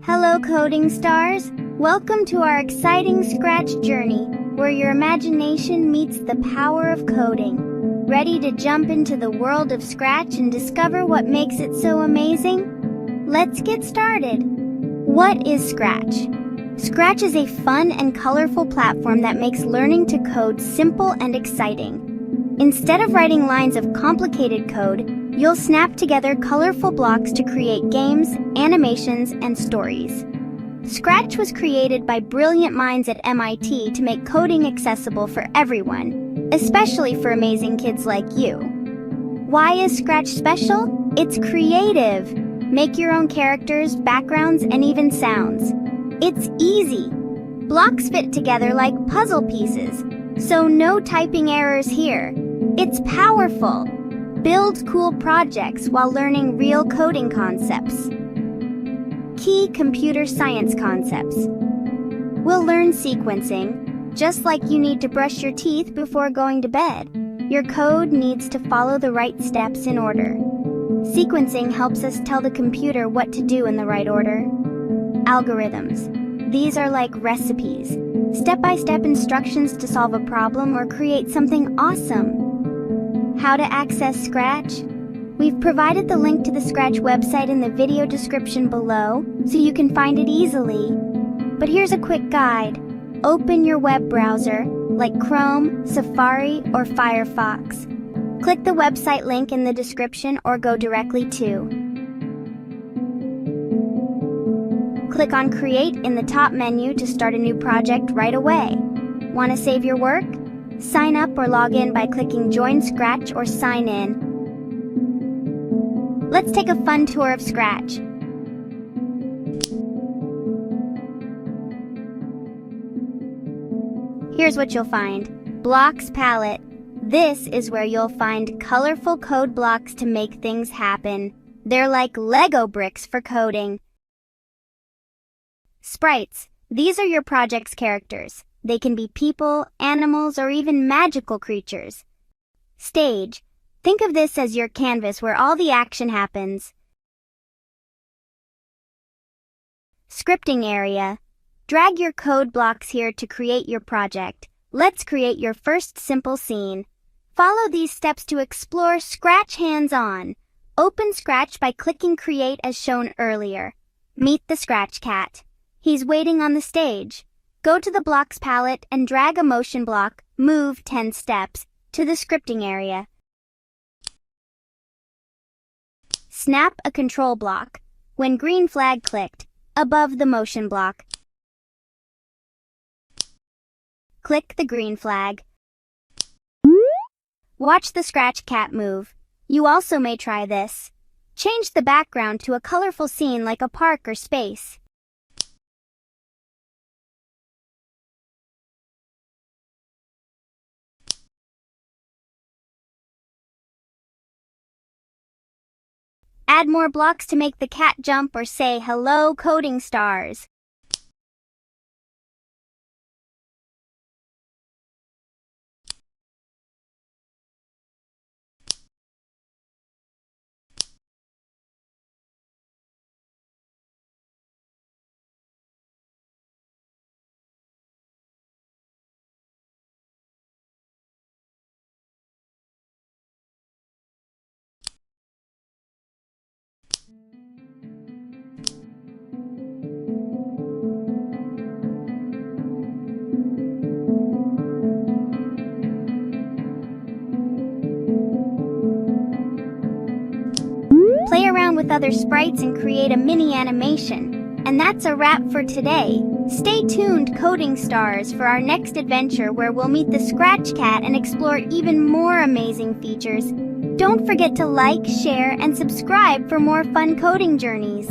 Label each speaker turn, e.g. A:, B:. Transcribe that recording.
A: Hello coding stars! Welcome to our exciting Scratch journey, where your imagination meets the power of coding. Ready to jump into the world of Scratch and discover what makes it so amazing? Let's get started! What is Scratch? Scratch is a fun and colorful platform that makes learning to code simple and exciting. Instead of writing lines of complicated code, you'll snap together colorful blocks to create games, animations, and stories. Scratch was created by brilliant minds at MIT to make coding accessible for everyone, especially for amazing kids like you. Why is Scratch special? It's creative. Make your own characters, backgrounds, and even sounds. It's easy. Blocks fit together like puzzle pieces, so no typing errors here. It's powerful. Build cool projects while learning real coding concepts. Key computer science concepts. We'll learn sequencing. Just like you need to brush your teeth before going to bed, your code needs to follow the right steps in order. Sequencing helps us tell the computer what to do in the right order. Algorithms. These are like recipes, step-by-step instructions to solve a problem or create something awesome. How to access Scratch? We've provided the link to the Scratch website in the video description below, so you can find it easily. But here's a quick guide. Open your web browser, like Chrome, Safari, or Firefox. Click the website link in the description or go directly to. Click on Create in the top menu to start a new project right away. Want to save your work? Sign up or log in by clicking Join Scratch or Sign In. Let's take a fun tour of Scratch. Here's what you'll find. Blocks palette. This is where you'll find colorful code blocks to make things happen. They're like Lego bricks for coding. Sprites. These are your project's characters. They can be people, animals, or even magical creatures. Stage. Think of this as your canvas where all the action happens. Scripting area. Drag your code blocks here to create your project. Let's create your first simple scene. Follow these steps to explore Scratch hands-on. Open Scratch by clicking Create as shown earlier. Meet the Scratch Cat. He's waiting on the stage. Go to the Blocks palette and drag a motion block, move 10 steps, to the scripting area. Snap a control block, when green flag clicked, above the motion block. Click the green flag. Watch the Scratch Cat move. You also may try this. Change the background to a colorful scene like a park or space. Add more blocks to make the cat jump or say hello coding stars. Play around with other sprites and create a mini animation. And that's a wrap for today. Stay tuned, coding stars, for our next adventure where we'll meet the Scratch Cat and explore even more amazing features. Don't forget to like, share, and subscribe for more fun coding journeys.